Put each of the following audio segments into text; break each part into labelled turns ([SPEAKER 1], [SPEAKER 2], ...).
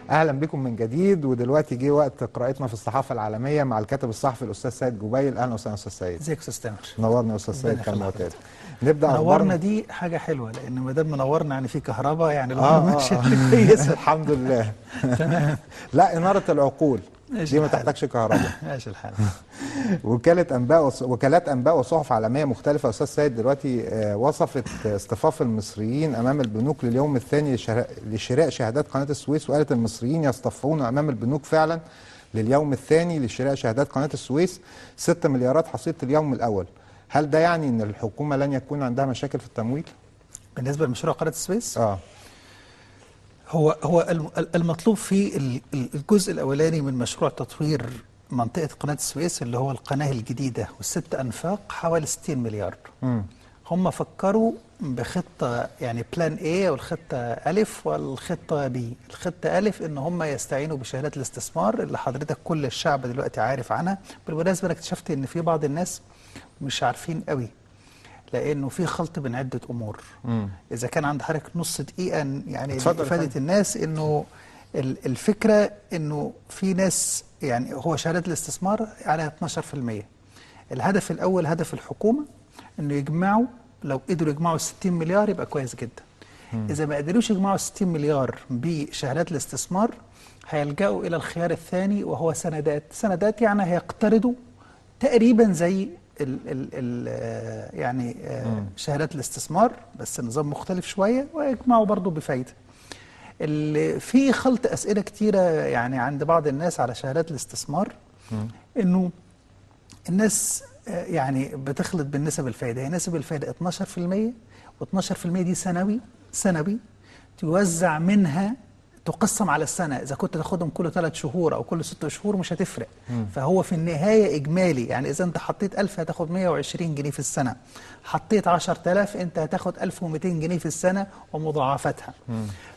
[SPEAKER 1] اهلا بكم من جديد. ودلوقتي جه وقت قراءتنا في الصحافه العالميه مع الكاتب الصحفي الاستاذ سيد جبيل. اهلا وسهلا استاذ سيد.
[SPEAKER 2] ازيك يا استاذ تامر؟
[SPEAKER 1] نورنا يا استاذ سيد كالمعتاد. نبدا
[SPEAKER 2] منورنا
[SPEAKER 1] اخبارنا.
[SPEAKER 2] دي حاجه حلوه، لان ما دام منورنا يعني في كهرباء، يعني الامور ماشيه كويسه.
[SPEAKER 1] الحمد لله.
[SPEAKER 2] تمام.
[SPEAKER 1] لا، اناره العقول
[SPEAKER 2] ماشي
[SPEAKER 1] دي ما
[SPEAKER 2] الحال.
[SPEAKER 1] تحتاجش كهرباء.
[SPEAKER 2] ماشي الحال.
[SPEAKER 1] وكالات انباء وصحف عالميه مختلفه يا استاذ سيد دلوقتي وصفت اصطفاف المصريين امام البنوك لليوم الثاني لشراء شهادات قناه السويس، وقالت المصريين يصطفون امام البنوك فعلا لليوم الثاني لشراء شهادات قناه السويس. 6 مليارات حصيله اليوم الاول. هل ده يعني ان الحكومه لن يكون عندها مشاكل في التمويل؟
[SPEAKER 2] بالنسبه لمشروع قناه السويس،
[SPEAKER 1] اه
[SPEAKER 2] هو المطلوب في الجزء الاولاني من مشروع تطوير منطقه قناه السويس، اللي هو القناه الجديده والست انفاق، حوالي 60 مليار. هم فكروا بخطة، يعني بلان A والخطة ألف والخطة بي. الخطة ألف إن هم يستعينوا بشهادات الاستثمار اللي حضرتك كل الشعب دلوقتي عارف عنها. بالمناسبة أنا اكتشفت إن في بعض الناس مش عارفين قوي، لأنه في خلط بين عدة أمور. إذا كان عند حضرتك نص دقيقة يعني إفادة الناس، إنه الفكرة إنه في ناس، يعني هو شهادات الاستثمار على 12%. الهدف الأول هدف الحكومة إنه يجمعوا، لو قدروا يجمعوا 60 مليار يبقى كويس جدا. إذا ما قدروش يجمعوا 60 مليار بشهادات الاستثمار، هيلجأوا إلى الخيار الثاني وهو سندات. سندات يعني هيقترضوا تقريبا زي يعني شهادات الاستثمار، بس النظام مختلف شوية، ويجمعوا برضو بفايدة. في خلط أسئلة كتيرة يعني عند بعض الناس على شهادات الاستثمار، إنه الناس يعني بتخلط بالنسب الفايدة. هي نسب الفايدة 12%، و12% دي سنوي توزع منها، تقسم على السنة. إذا كنت تاخدهم كل 3 شهور أو كل 6 شهور مش هتفرق. فهو في النهاية إجمالي، يعني إذا أنت حطيت 1000 هتاخد 120 جنيه في السنة، حطيت 10000 أنت هتاخد 1200 جنيه في السنة ومضاعفتها.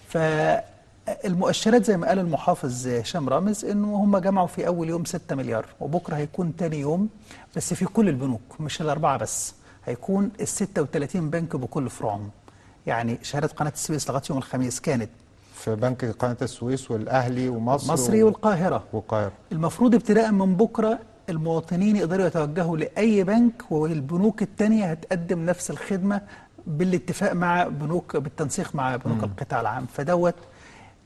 [SPEAKER 2] فالمؤشرات زي ما قال المحافظ هشام رامز إنه هم جمعوا في أول يوم 6 مليار، وبكرة هيكون تاني يوم، بس في كل البنوك مش الأربعة بس، هيكون ال 36 بنك بكل فروعهم. يعني شهادة قناة السويس لغاية يوم الخميس كانت
[SPEAKER 1] في بنك قناه السويس والاهلي ومصر
[SPEAKER 2] مصري والقاهرة. المفروض ابتداء من بكرة المواطنين يقدروا يتوجهوا لأي بنك، والبنوك التانية هتقدم نفس الخدمة بالاتفاق مع بنوك، بالتنسيق مع بنوك القطاع العام. فدوت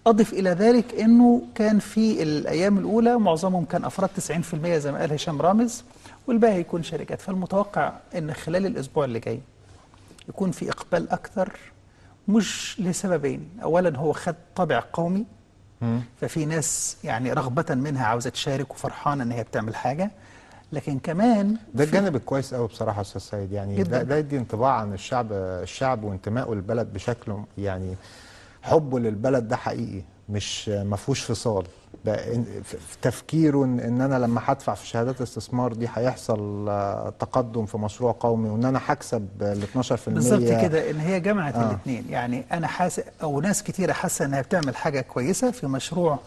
[SPEAKER 2] أضف إلى ذلك أنه كان في الأيام الأولى معظمهم كان أفراد 90% زي ما قال هشام رامز، والباقي يكون شركات. فالمتوقع أن خلال الأسبوع اللي جاي يكون في إقبال أكثر، مش لسببين. أولا هو خد طابع قومي، ففي ناس يعني رغبة منها عاوزة تشارك وفرحانة أن هي بتعمل حاجة. لكن كمان
[SPEAKER 1] ده الجانب الكويس قوي بصراحه يا استاذ سيد، يعني ده يدي انطباع عن الشعب وانتمائه للبلد بشكل، يعني حبه للبلد ده حقيقي، مش ما فيهوش فصال. في تفكيره ان انا لما هدفع في شهادات الاستثمار دي هيحصل تقدم في مشروع قومي، وان انا هكسب ال 12%.
[SPEAKER 2] بالظبط كده، ان هي جمعت الاثنين. يعني انا حاسس، او ناس كتيره حاسه انها بتعمل حاجه كويسه في مشروع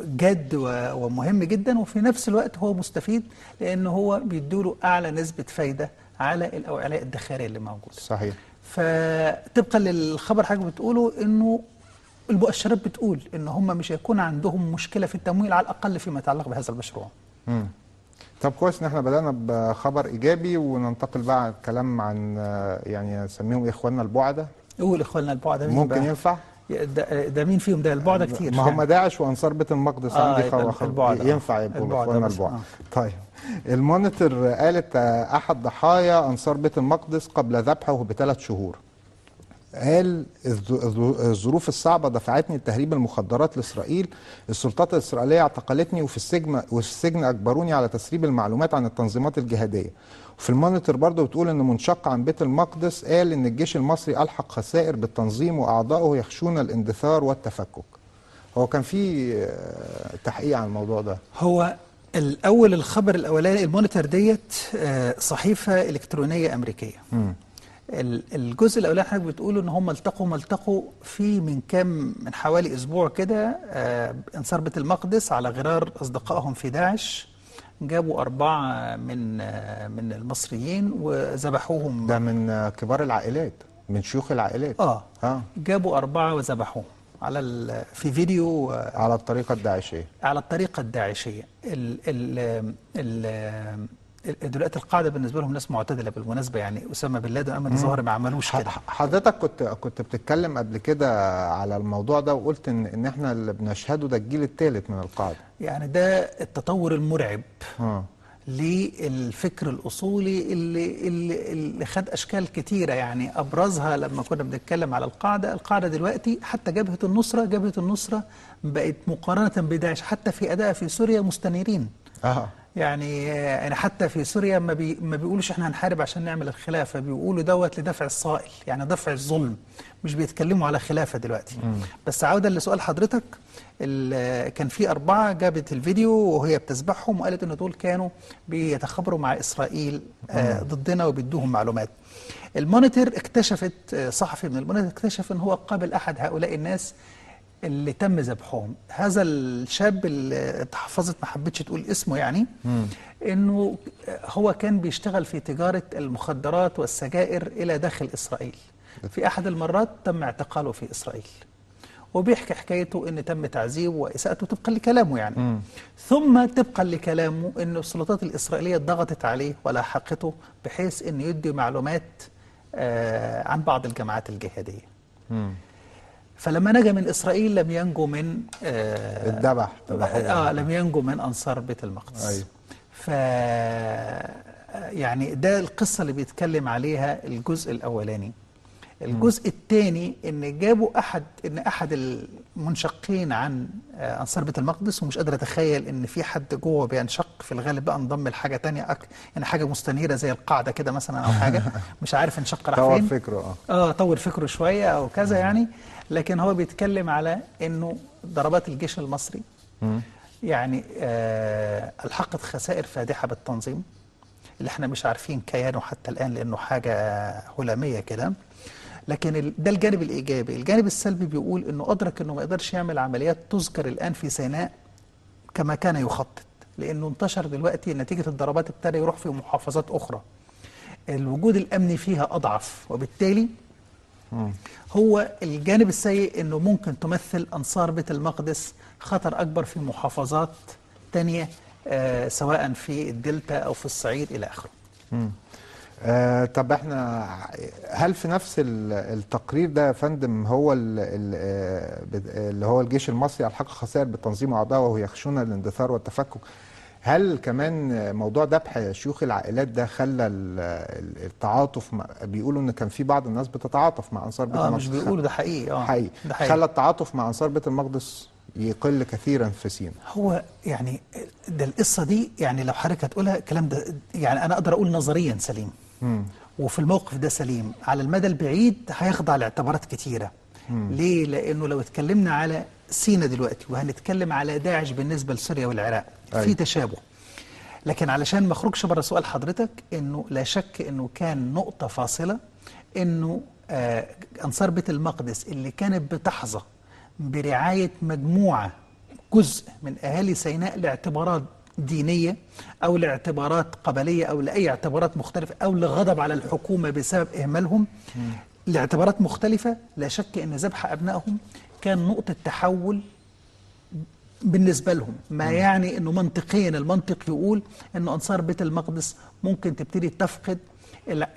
[SPEAKER 2] جاد ومهم جدا، وفي نفس الوقت هو مستفيد لان هو بيدوله اعلى نسبه فايده على الاوعيه الادخاريه اللي موجوده.
[SPEAKER 1] صحيح.
[SPEAKER 2] فطبقا للخبر حضرتك بتقوله، انه المؤشرات بتقول ان هم مش هيكون عندهم مشكله في التمويل، على الاقل فيما يتعلق بهذا المشروع.
[SPEAKER 1] طب كويس ان احنا بدانا بخبر ايجابي، وننتقل بقى عن الكلام عن يعني نسميهم اخواننا البعده.
[SPEAKER 2] قول اخواننا البعده
[SPEAKER 1] ممكن ينفع؟
[SPEAKER 2] ده مين فيهم؟ ده البعده كتير.
[SPEAKER 1] ما هم داعش وانصار بيت المقدس. عندي ينفع يبقوا اخواننا البعده. طيب، المونيتور قالت احد ضحايا انصار بيت المقدس قبل ذبحه ب3 شهور قال الظروف الصعبة دفعتني لتهريب المخدرات لإسرائيل. السلطات الإسرائيلية اعتقلتني، وفي السجن أجبروني على تسريب المعلومات عن التنظيمات الجهادية. وفي المونيتور برضه بتقول إن منشق عن بيت المقدس قال إن الجيش المصري ألحق خسائر بالتنظيم وأعضائه يخشون الاندثار والتفكك. هو كان في تحقيق عن الموضوع ده؟
[SPEAKER 2] هو الأول الخبر الأولاني، المونيتور ديت صحيفة إلكترونية أمريكية. الجزء الاولاني حضرتك بتقولوا ان هم التقوا في من حوالي اسبوع كده. انصار بيت المقدس على غرار اصدقائهم في داعش جابوا 4 من المصريين وذبحوهم.
[SPEAKER 1] ده من كبار العائلات، من شيوخ العائلات.
[SPEAKER 2] جابوا 4 وذبحوهم. في فيديو
[SPEAKER 1] على الطريقة الداعشية.
[SPEAKER 2] على الطريقة الداعشية. دلوقتي القاعدة بالنسبة لهم ناس معتدلة بالمناسبة، يعني أسامة بن لادن وأيمن الظواهري ما عملوش كده.
[SPEAKER 1] حضرتك كنت بتتكلم قبل كده على الموضوع ده وقلت إن إحنا اللي بنشهده ده الجيل الثالث من القاعدة.
[SPEAKER 2] يعني ده التطور المرعب للفكر الأصولي اللي خد أشكال كتيرة، يعني أبرزها لما كنا بنتكلم على القاعدة دلوقتي حتى جبهة النصرة بقت مقارنة بداعش حتى في أداء في سوريا مستنيرين. يعني حتى في سوريا ما بيقولوش احنا هنحارب عشان نعمل الخلافة، بيقولوا دوت لدفع الصائل، يعني دفع الظلم، مش بيتكلموا على خلافة دلوقتي. بس عودة لسؤال حضرتك، كان في 4 جابت الفيديو وهي بتسبحهم وقالت ان دول كانوا بيتخابروا مع إسرائيل ضدنا وبيدوهم معلومات. المونيتور اكتشفت، صحفي من المونيتور اكتشف ان هو قابل احد هؤلاء الناس اللي تم ذبحهم. هذا الشاب اللي تحفظت ما حبتش تقول اسمه، يعني انه هو كان بيشتغل في تجارة المخدرات والسجائر الى داخل اسرائيل. في احد المرات تم اعتقاله في اسرائيل، وبيحكي حكايته ان تم تعذيبه واساءته طبقا لكلامه يعني. ثم طبقا لكلامه ان السلطات الاسرائيلية ضغطت عليه ولاحقته بحيث ان يدي معلومات عن بعض الجماعات الجهادية. فلما نجا من إسرائيل لم ينجو من
[SPEAKER 1] الذبح،
[SPEAKER 2] لم ينجو من أنصار بيت المقدس. أيوه. يعني ده القصة اللي بيتكلم عليها الجزء الأولاني. الجزء الثاني ان جابوا احد المنشقين عن انصار بيت المقدس، ومش قادر اتخيل ان في حد جوه بينشق، في الغالب بقى انضم لحاجه ثانيه يعني حاجه مستنيره زي القاعده كده مثلا او حاجه مش عارف انشق راح فين.
[SPEAKER 1] طور فكره
[SPEAKER 2] طور فكره شويه او كذا يعني. لكن هو بيتكلم على انه ضربات الجيش المصري يعني الحقت خسائر فادحه بالتنظيم اللي احنا مش عارفين كيانه حتى الان لانه حاجه هلاميه كده. لكن ده الجانب الإيجابي. الجانب السلبي بيقول أنه أدرك أنه ما يقدرش يعمل عمليات تذكر الآن في سيناء كما كان يخطط، لأنه انتشر دلوقتي نتيجة الضربات ابتدى يروح في محافظات أخرى الوجود الأمني فيها أضعف، وبالتالي هو الجانب السيء أنه ممكن تمثل أنصار بيت المقدس خطر أكبر في محافظات تانية سواء في الدلتا أو في الصعيد إلى آخره.
[SPEAKER 1] طب احنا هل في نفس التقرير ده يا فندم هو اللي هو الجيش المصري الحق خسائر بالتنظيم واعضائه وهو يخشون الاندثار والتفكك، هل كمان موضوع ذبح شيوخ العائلات ده خلى التعاطف بيقولوا ان كان في بعض الناس بتتعاطف مع انصار بيت المقدس؟
[SPEAKER 2] مش بيقولوا، ده حقيقي.
[SPEAKER 1] حقيقي. خلى التعاطف مع انصار بيت المقدس يقل كثيرا في سيناء.
[SPEAKER 2] هو يعني ده القصه دي، يعني لو حضرتك هتقولها الكلام ده يعني انا اقدر اقول نظريا سليم وفي الموقف ده سليم، على المدى البعيد هيخضع لاعتبارات كتيره. ليه؟ لانه لو اتكلمنا على سيناء دلوقتي وهنتكلم على داعش بالنسبه لسوريا والعراق في تشابه، لكن علشان ما اخرجش بره سؤال حضرتك، انه لا شك انه كان نقطه فاصله انه انصار بيت المقدس اللي كانت بتحظى برعاية مجموعة جزء من أهالي سيناء لاعتبارات دينية أو لاعتبارات قبلية أو لأي اعتبارات مختلفة أو لغضب على الحكومة بسبب إهمالهم لاعتبارات مختلفة، لا شك أن ذبح أبنائهم كان نقطة تحول بالنسبة لهم. ما يعني أنه منطقيا المنطق يقول أن أنصار بيت المقدس ممكن تبتدي تفقد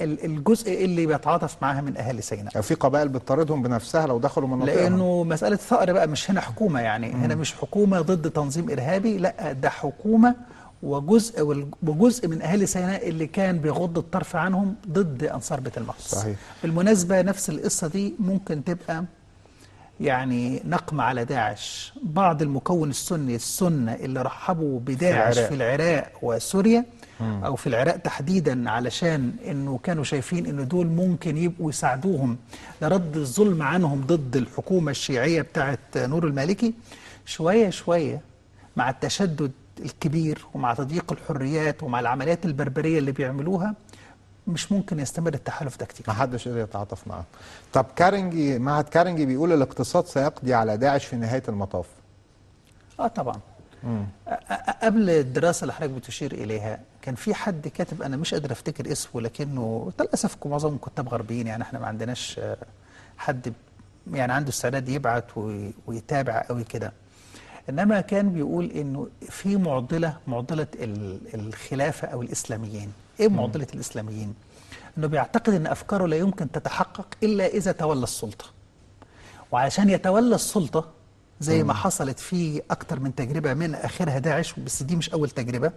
[SPEAKER 2] الجزء اللي بيتعاطف معاها من اهالي سيناء.
[SPEAKER 1] في قبائل بتطاردهم بنفسها لو دخلوا مناطقهم،
[SPEAKER 2] لانه مساله ثأر بقى، مش هنا حكومه يعني هنا مش حكومه ضد تنظيم ارهابي، لا ده حكومه وجزء من اهالي سيناء اللي كان بيغض الطرف عنهم ضد انصار بيت المقدس.
[SPEAKER 1] صحيح.
[SPEAKER 2] بالمناسبه نفس القصه دي ممكن تبقى يعني نقمة على داعش. بعض المكون السنة اللي رحبوا بداعش في العراق وسوريا أو في العراق تحديدا علشان أنه كانوا شايفين أنه دول ممكن يبقوا يساعدوهم لرد الظلم عنهم ضد الحكومة الشيعية بتاعت نور المالكي، شوية شوية مع التشدد الكبير ومع تضييق الحريات ومع العمليات البربرية اللي بيعملوها مش ممكن يستمر التحالف ده كتير.
[SPEAKER 1] ما حدش قدر يتعاطف معاه. طب كارنجي، معهد كارنجي بيقول الاقتصاد سيقضي على داعش في نهاية المطاف.
[SPEAKER 2] طبعا. قبل الدراسة اللي حضرتك بتشير إليها كان في حد كاتب، أنا مش قادر أفتكر اسمه لكنه للأسف معظمهم كتاب غربيين، يعني احنا ما عندناش حد يعني عنده استعداد يبعت ويتابع قوي كده. إنما كان بيقول إنه في معضلة الخلافة أو الإسلاميين. إيه معضلة الإسلاميين؟ إنه بيعتقد إن أفكاره لا يمكن تتحقق إلا إذا تولى السلطة، وعشان يتولى السلطة زي ما حصلت في أكتر من تجربة من آخرها داعش، بس دي مش أول تجربة.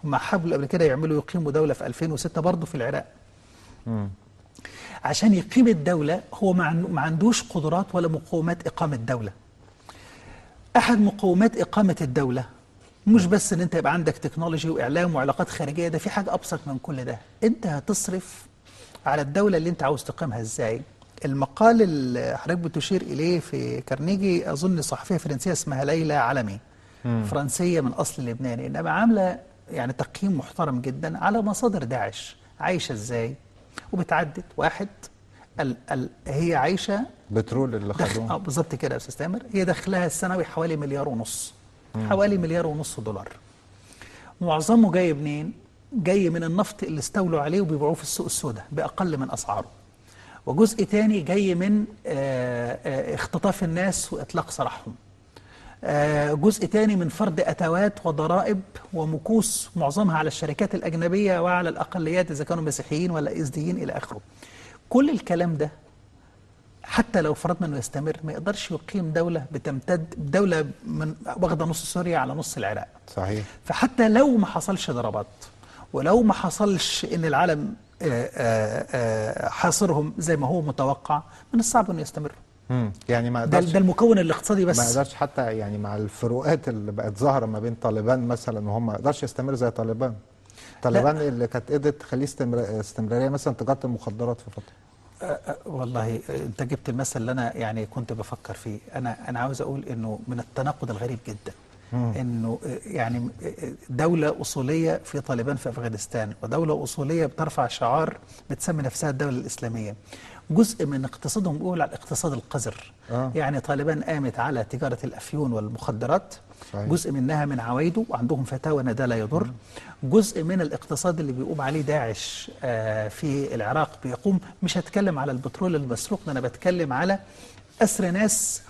[SPEAKER 2] هم حاولوا قبل كده يقيموا دولة في 2006 برضه في العراق. عشان يقيم الدولة هو ما عندوش قدرات ولا مقومات إقامة دولة. أحد مقومات إقامة الدولة مش بس إن أنت يبقى عندك تكنولوجي وإعلام وعلاقات خارجية، ده في حاجة أبسط من كل ده. أنت هتصرف على الدولة اللي أنت عاوز تقيمها إزاي. المقال اللي حضرتك بتشير إليه في كارنيجي، أظن صحفية فرنسية اسمها ليلى علمي، فرنسية من أصل لبناني، إنما عاملة يعني تقييم محترم جدا على مصادر داعش عايشة إزاي وبتعدد. واحد، هي عايشة
[SPEAKER 1] بترول اللي خدوه
[SPEAKER 2] بالظبط كده يا أستاذ تامر. هي دخلها السنوي حوالي 1.5 مليار، حوالي 1.5 مليار دولار. معظمه جاي منين؟ جاي من النفط اللي استولوا عليه وبيبيعوه في السوق السوداء بأقل من أسعاره. وجزء تاني جاي من اختطاف الناس وإطلاق سراحهم. جزء تاني من فرض أتوات وضرائب ومكوس معظمها على الشركات الأجنبية وعلى الأقليات إذا كانوا مسيحيين ولا إزديين إلى آخره. كل الكلام ده حتى لو فرضنا أنه يستمر ما يقدرش يقيم دولة بتمتد، دولة من واخدة نص سوريا على نص العراق.
[SPEAKER 1] صحيح.
[SPEAKER 2] فحتى لو ما حصلش ضربات ولو ما حصلش ان العالم حاصرهم زي ما هو متوقع، من الصعب انه يستمروا.
[SPEAKER 1] يعني ما قدرش،
[SPEAKER 2] ده المكون الاقتصادي بس.
[SPEAKER 1] ما قدرش حتى يعني مع الفروقات اللي بقت ظاهره ما بين طالبان مثلا، وهم ما قدرش يستمر زي طالبان اللي كانت قدرت تخليه استمراريه مثلا تجاره المخدرات في فتره.
[SPEAKER 2] والله انت جبت المثل اللي انا يعني كنت بفكر فيه. انا عاوز اقول انه من التناقض الغريب جدا انه يعني دولة اصولية في طالبان في افغانستان، ودولة اصولية بترفع شعار بتسمي نفسها الدولة الاسلامية. جزء من اقتصادهم بيقول على الاقتصاد القذر. يعني طالبان قامت على تجارة الافيون والمخدرات. صحيح. جزء منها من عوايده وعندهم فتاوى ان ده لا يضر. جزء من الاقتصاد اللي بيقوم عليه داعش في العراق بيقوم، مش هتكلم على البترول المسروق، انا بتكلم على اسر ناس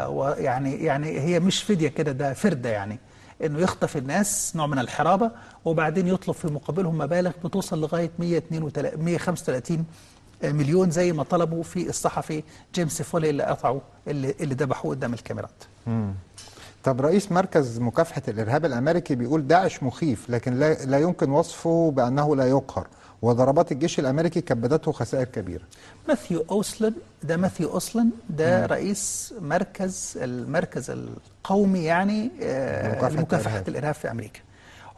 [SPEAKER 2] ويعني هي مش فدية كده، ده فردة، يعني انه يخطف الناس نوع من الحرابة وبعدين يطلب في مقابلهم مبالغ بتوصل لغاية 135 مليون زي ما طلبوا في الصحفي جيمس فولي اللي قطعوا اللي ذبحوه قدام الكاميرات.
[SPEAKER 1] طب رئيس مركز مكافحة الإرهاب الأمريكي بيقول داعش مخيف لكن لا يمكن وصفه بأنه لا يقهر، وضربات الجيش الأمريكي كبدته خسائر كبيرة.
[SPEAKER 2] ماثيو أوسلن ده رئيس المركز القومي يعني لمكافحة الإرهاب في أمريكا.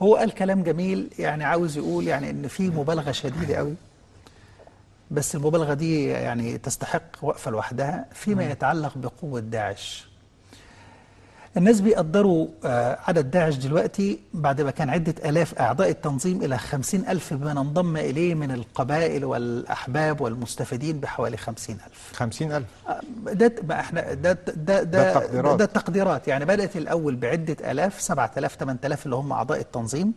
[SPEAKER 2] هو قال كلام جميل، يعني عاوز يقول يعني إن في مبالغة شديدة قوي، بس المبالغة دي يعني تستحق وقفة لوحدها فيما يتعلق بقوة داعش. الناس بيقدروا عدد داعش دلوقتي بعد ما كان عدة آلاف أعضاء التنظيم إلى 50,000 بمن انضم إليه من القبائل والأحباب والمستفيدين بحوالي 50,000.
[SPEAKER 1] 50,000
[SPEAKER 2] ده تقديرات يعني بدأت الأول بعدة آلاف، 7,000 8,000 اللي هم أعضاء التنظيم،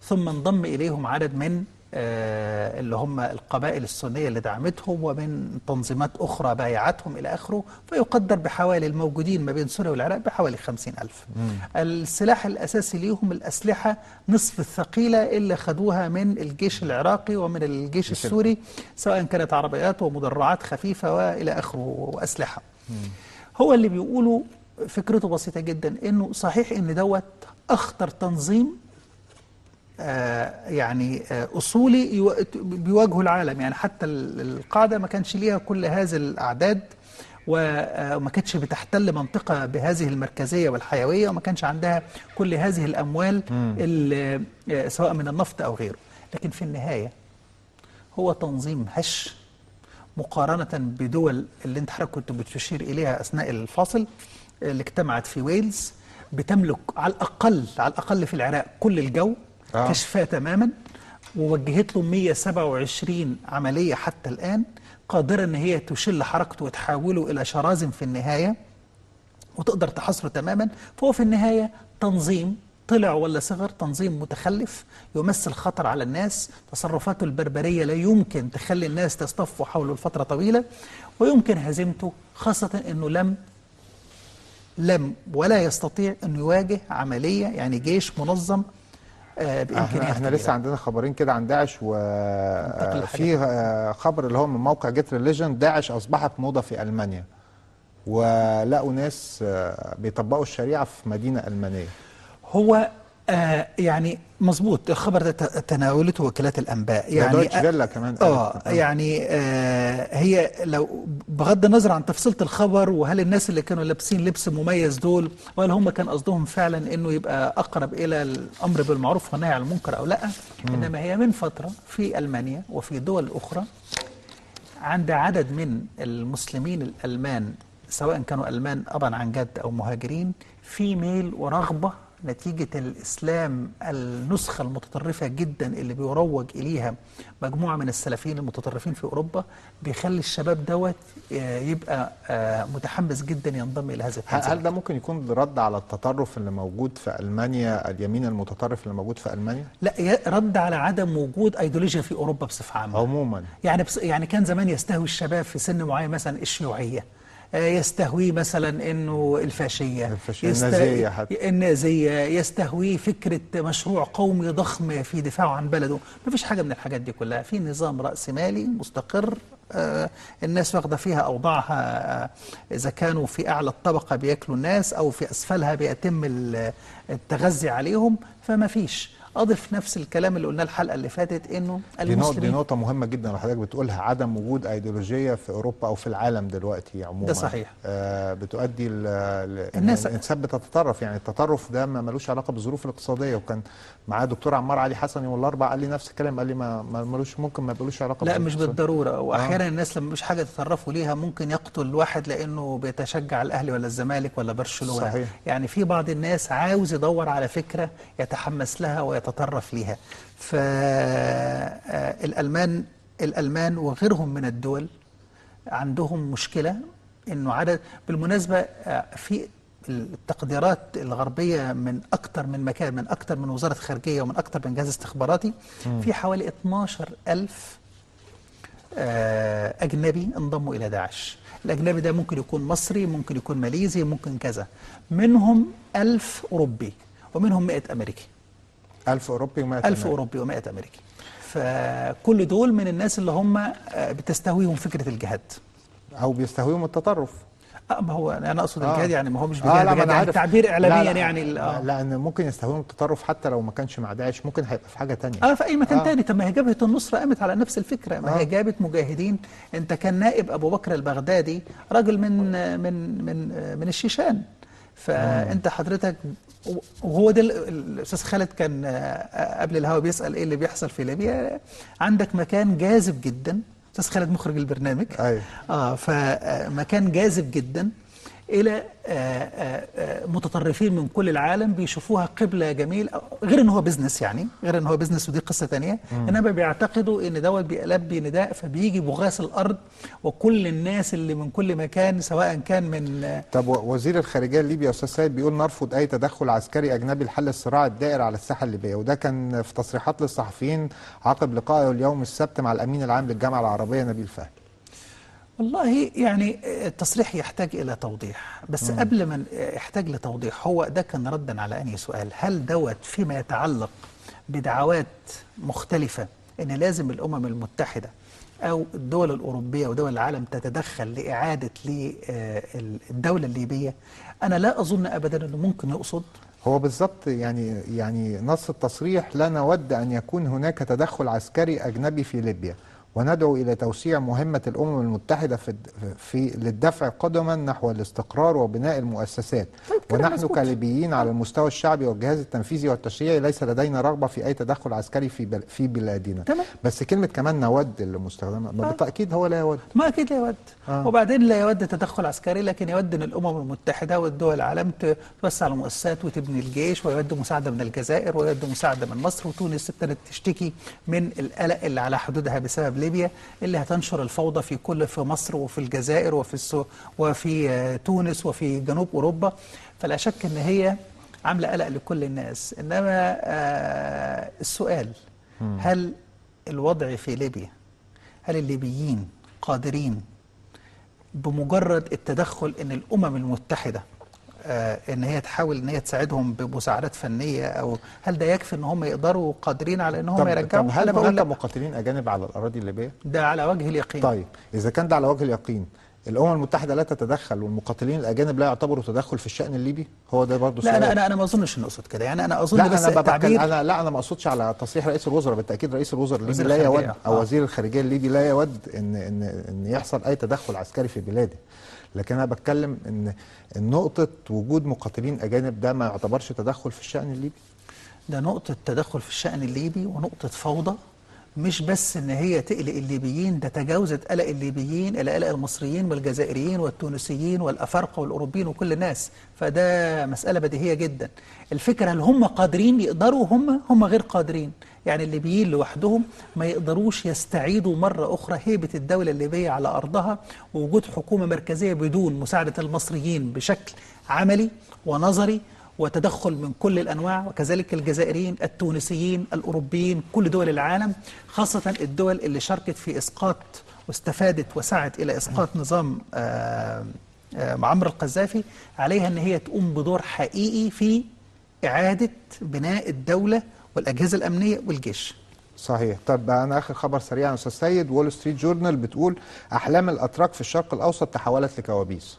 [SPEAKER 2] ثم انضم إليهم عدد من اللي هم القبائل السنية اللي دعمتهم ومن تنظيمات أخرى بايعتهم إلى آخره، فيقدر بحوالي الموجودين ما بين سوريا والعراق بحوالي 50,000. السلاح الأساسي ليهم الأسلحة نصف الثقيلة اللي خدوها من الجيش العراقي ومن الجيش السوري، سواء كانت عربيات ومدرعات خفيفة وإلى آخره وأسلحة. هو اللي بيقولوا فكرته بسيطة جدا، إنه صحيح إن دوت أخطر تنظيم يعني أصولي بيواجهه العالم، يعني حتى القاعدة ما كانش ليها كل هذه الأعداد وما كانتش بتحتل منطقة بهذه المركزية والحيوية، وما كانش عندها كل هذه الأموال سواء من النفط أو غيره. لكن في النهاية هو تنظيم هش مقارنة بدول اللي انت حضرتك كنت بتشير إليها أثناء الفاصل، اللي اجتمعت في ويلز، بتملك على الأقل في العراق كل الجو، كشفاه تماما، ووجهت له 127 عملية حتى الآن، قادرة ان هي تشل حركته وتحوله الى شرازم في النهاية وتقدر تحصره تماما. فهو في النهاية تنظيم طلع ولا صغر تنظيم متخلف يمثل خطر على الناس، تصرفاته البربرية لا يمكن تخلي الناس تصطفوا حوله لفترة طويلة، ويمكن هزيمته، خاصة أنه لم ولا يستطيع أن يواجه عملية يعني جيش منظم بإمكانيات
[SPEAKER 1] احنا لسه عندنا خبرين كده عن داعش، وفي خبر اللي هو من موقع جيت ريليجن، داعش أصبحت موضة في ألمانيا، ولقوا ناس بيطبقوا الشريعة في مدينة ألمانية.
[SPEAKER 2] هو يعني مظبوط، الخبر ده تناولته وكالات الانباء يعني
[SPEAKER 1] دويتش فيلا كمان
[SPEAKER 2] يعني هي لو بغض النظر عن تفصيلة الخبر وهل الناس اللي كانوا لابسين لبس مميز دول وهل هم كان قصدهم فعلا انه يبقى اقرب الى الامر بالمعروف والنهي عن المنكر او لا، انما هي من فترة في المانيا وفي دول اخرى عند عدد من المسلمين الالمان، سواء كانوا المان ابا عن جد او مهاجرين، في ميل ورغبة نتيجة الإسلام النسخة المتطرفة جدا اللي بيروج إليها مجموعة من السلفيين المتطرفين في أوروبا، بيخلي الشباب دوت يبقى متحمس جدا ينضم إلى هذا التنظيم.
[SPEAKER 1] هل ده ممكن يكون رد على التطرف اللي موجود في ألمانيا، اليمين المتطرف اللي موجود في ألمانيا؟
[SPEAKER 2] لا، رد على عدم وجود أيديولوجيا في أوروبا بصفة عامة
[SPEAKER 1] عموما.
[SPEAKER 2] يعني كان زمان يستهوي الشباب في سن معين مثلا الشيوعية، يستهوي مثلا انه الفاشيه،
[SPEAKER 1] النازيه حتى،
[SPEAKER 2] النازيه، يستهوي فكره مشروع قومي ضخم في دفاعه عن بلده. ما فيش حاجه من الحاجات دي كلها، في نظام راسمالي مستقر، الناس واخده فيها اوضاعها، اذا كانوا في اعلى الطبقه بياكلوا الناس او في اسفلها بيتم التغذي عليهم، فما فيش. أضف نفس الكلام اللي قلناه الحلقة اللي فاتت، إنه المسلمين،
[SPEAKER 1] دي نقطة مهمة جدا اللي حضرتك بتقولها، عدم وجود أيديولوجية في أوروبا أو في العالم دلوقتي عموما.
[SPEAKER 2] ده صحيح.
[SPEAKER 1] بتؤدي
[SPEAKER 2] الناس
[SPEAKER 1] الإنسان بتتطرف، يعني التطرف ده ما ملوش علاقة بالظروف الاقتصادية، وكان معاه دكتور عمار علي حسن يوم الأربعاء قال لي نفس الكلام، قال لي ما ملوش، ممكن ما يبقالوش علاقة.
[SPEAKER 2] لا مش بالضرورة، وأحيانا الناس لما مش حاجة تتطرفوا ليها ممكن يقتل واحد لأنه بيتشجع الأهلي ولا الزمالك ولا برشلونة.
[SPEAKER 1] صحيح.
[SPEAKER 2] يعني في بعض الناس عاوز يدور على فكرة يتحمس لها ويتطرف ليها. فالألمان وغيرهم من الدول عندهم مشكلة إنه عدد، بالمناسبة في التقديرات الغربية من أكثر من مكان، من أكثر من وزارة خارجية ومن أكثر من جهاز استخباراتي، في حوالي 12,000 أجنبي انضموا إلى داعش. الأجنبي ده ممكن يكون مصري، ممكن يكون ماليزي، ممكن كذا، منهم 1000 أوروبي ومنهم 100 أمريكي.
[SPEAKER 1] 1000 أوروبي و100
[SPEAKER 2] 1000 أوروبي و100 أمريكي. فكل دول من الناس اللي هم بتستهويهم فكرة الجهاد
[SPEAKER 1] أو بيستهويهم التطرف.
[SPEAKER 2] ما هو أنا أقصد الجهاد، يعني ما هو مش بجهاد، يعني تعبير إعلاميا يعني
[SPEAKER 1] لأن ممكن يستهويهم التطرف حتى لو ما كانش مع داعش، ممكن هيبقى في حاجة تانية.
[SPEAKER 2] في أي مكان تاني. طب ما هي جبهة النصرة قامت على نفس الفكرة، ما هي جابت مجاهدين. أنت كان نائب أبو بكر البغدادي راجل من الشيشان، فأنت حضرتك، وهو ده الأستاذ خالد كان قبل الهوا بيسأل إيه اللي بيحصل في ليبيا. عندك مكان جاذب جدا، أستاذ خالد مخرج البرنامج.
[SPEAKER 1] أيوة.
[SPEAKER 2] فمكان جاذب جدا إلى متطرفين من كل العالم بيشوفوها قبلة جميل، غير ان هو بزنس، يعني غير ان هو بزنس ودي قصة تانية، انما بيعتقدوا ان دوت بيلبي نداء فبيجي بغاث الارض، وكل الناس اللي من كل مكان سواء كان من.
[SPEAKER 1] طب وزير الخارجية الليبي يا استاذ سيد بيقول نرفض اي تدخل عسكري اجنبي لحل الصراع الدائر على الساحة الليبية، وده كان في تصريحات للصحفيين عقب لقائه اليوم السبت مع الامين العام للجامعة العربية نبيل فهمي.
[SPEAKER 2] والله يعني التصريح يحتاج إلى توضيح، بس قبل ما يحتاج لتوضيح، هو ده كان ردا على أي سؤال؟ هل دوت فيما يتعلق بدعوات مختلفة إن لازم الأمم المتحدة أو الدول الأوروبية ودول العالم تتدخل لإعادة للدولة الليبية؟ أنا لا أظن أبدا أنه ممكن يقصد.
[SPEAKER 1] هو بالضبط يعني نص التصريح: لا نود أن يكون هناك تدخل عسكري أجنبي في ليبيا، وندعو إلى توسيع مهمة الأمم المتحدة للدفع قدما نحو الاستقرار وبناء المؤسسات. ونحن كليبيين على المستوى الشعبي والجهاز التنفيذي والتشريعي ليس لدينا رغبة في أي تدخل عسكري في بلادنا. بس كلمة كمان نود اللي مستخدمة بالتأكيد هو لا يود.
[SPEAKER 2] ما أكيد لا يود. وبعدين لا يود تدخل عسكري، لكن يود أن الأمم المتحدة والدول العالم توسع المؤسسات وتبني الجيش، ويود مساعدة من الجزائر، ويود مساعدة من مصر، وتونس ابتدت تشتكي من القلق اللي على حدودها بسبب ليبيا اللي هتنشر الفوضى في مصر وفي الجزائر وفي تونس وفي جنوب أوروبا. فلا شك أن هي عامله قلق لكل الناس. انما السؤال، هل الوضع في ليبيا، هل الليبيين قادرين بمجرد التدخل ان الامم المتحده ان هي تحاول ان هي تساعدهم بمساعدات فنيه، او هل ده يكفي ان هم يقدروا قادرين على ان هم يرجعوا؟
[SPEAKER 1] طب هل هناك مقاتلين اجانب على الاراضي الليبيه؟
[SPEAKER 2] ده على وجه اليقين.
[SPEAKER 1] طيب اذا كان ده على وجه اليقين، الامم المتحده لا تتدخل والمقاتلين الاجانب لا يعتبروا تدخل في الشان الليبي؟ هو ده برضه سؤال.
[SPEAKER 2] لا انا ما اظنش نقصد كده، يعني انا اظن بس
[SPEAKER 1] أنا
[SPEAKER 2] التعبير.
[SPEAKER 1] انا ما اقصدش على تصريح رئيس الوزراء. بالتاكيد رئيس الوزراء الليبي لا يود او وزير الخارجيه الليبي لا يود ان يحصل اي تدخل عسكري في بلاده، لكن انا بتكلم ان نقطه وجود مقاتلين اجانب ده ما يعتبرش تدخل في الشان الليبي.
[SPEAKER 2] ده نقطه تدخل في الشان الليبي ونقطه فوضى، مش بس ان هي تقلق الليبيين، ده تجاوزت قلق الليبيين الى قلق المصريين والجزائريين والتونسيين والافارقه والاوروبيين وكل الناس. فده مساله بديهيه جدا. الفكره هل هم قادرين يقدروا؟ هم غير قادرين. يعني الليبيين لوحدهم ما يقدروش يستعيدوا مره اخرى هيبه الدوله الليبيه على ارضها، ووجود حكومه مركزيه بدون مساعده المصريين بشكل عملي ونظري وتدخل من كل الأنواع، وكذلك الجزائريين، التونسيين، الأوروبيين، كل دول العالم، خاصة الدول اللي شاركت في إسقاط واستفادت وسعت إلى إسقاط نظام معمر القذافي، عليها أن هي تقوم بدور حقيقي في إعادة بناء الدولة والأجهزة الأمنية والجيش.
[SPEAKER 1] صحيح. طب أنا آخر خبر سريع يا أستاذ سيد، وول ستريت جورنال بتقول أحلام الأتراك في الشرق الأوسط تحولت لكوابيس.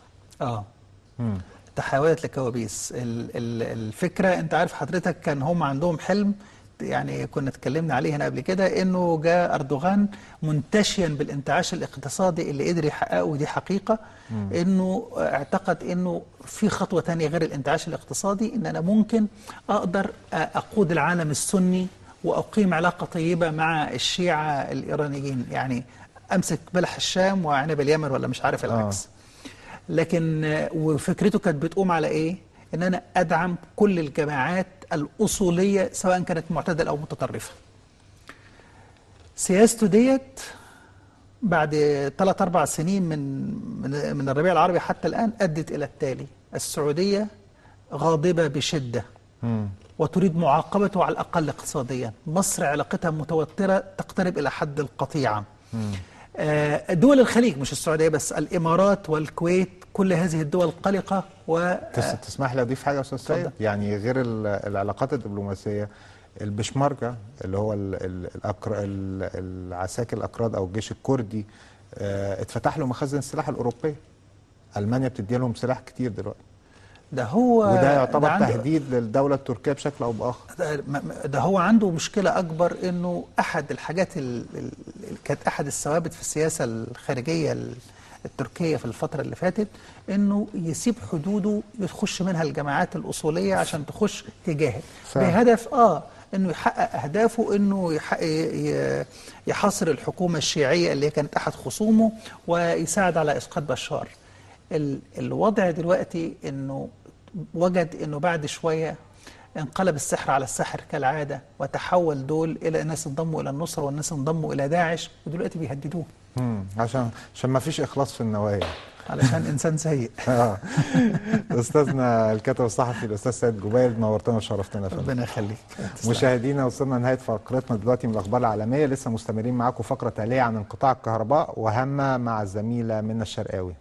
[SPEAKER 2] تحولت لكوابيس. الفكرة انت عارف حضرتك، كان هم عندهم حلم، يعني كنا اتكلمنا عليه هنا قبل كده، انه جاء اردوغان منتشيا بالانتعاش الاقتصادي اللي قدر يحققه، ودي حقيقة. انه اعتقد انه في خطوة تانية غير الانتعاش الاقتصادي، ان انا ممكن اقدر اقود العالم السني واقيم علاقة طيبة مع الشيعة الايرانيين، يعني امسك بلح الشام وعنب اليمن ولا مش عارف العكس. لكن وفكرته كانت بتقوم على ايه؟ ان انا ادعم كل الجماعات الاصوليه سواء كانت معتدله او متطرفه. سياسته ديت بعد 3-4 سنين من الربيع العربي حتى الان ادت الى التالي: السعوديه غاضبه بشده وتريد معاقبته على الاقل اقتصاديا. مصر علاقتها متوتره تقترب الى حد القطيعه. دول الخليج مش السعودية بس، الإمارات والكويت، كل هذه الدول قلقة.
[SPEAKER 1] تسمح لي أضيف حاجة يا أستاذ سيد؟ يعني غير العلاقات الدبلوماسية، البشمركة اللي هو العساكر الأكراد أو الجيش الكردي اتفتح له مخازن السلاح الأوروبية. ألمانيا بتدي لهم سلاح كتير دلوقتي. وده يعتبر تهديد للدولة التركية بشكل أو بآخر.
[SPEAKER 2] ده هو عنده مشكلة أكبر، إنه أحد الحاجات كانت أحد الثوابت في السياسة الخارجية التركية في الفترة اللي فاتت، إنه يسيب حدوده يخش منها الجماعات الأصولية عشان تخش تجاهد بهدف إنه يحقق أهدافه، إنه يحاصر الحكومة الشيعية اللي كانت أحد خصومه ويساعد على إسقاط بشار. الوضع دلوقتي إنه وجد إنه بعد شوية انقلب السحر على السحر كالعادة، وتحول دول إلى ناس انضموا إلى النصرة والناس انضموا إلى داعش، ودلوقتي بيهددوه
[SPEAKER 1] عشان ما فيش إخلاص في النوايا،
[SPEAKER 2] علشان إنسان سيء.
[SPEAKER 1] أستاذنا الكاتب الصحفي الأستاذ سيد جبيل، نورتنا وشرفتنا يا فندم.
[SPEAKER 2] ربنا يخليك.
[SPEAKER 1] مشاهدينا، وصلنا لنهاية فقرتنا دلوقتي من الأخبار العالمية. لسه مستمرين معاكم فقرة تالية عن انقطاع الكهرباء وهامة مع الزميلة منى الشرقاوي.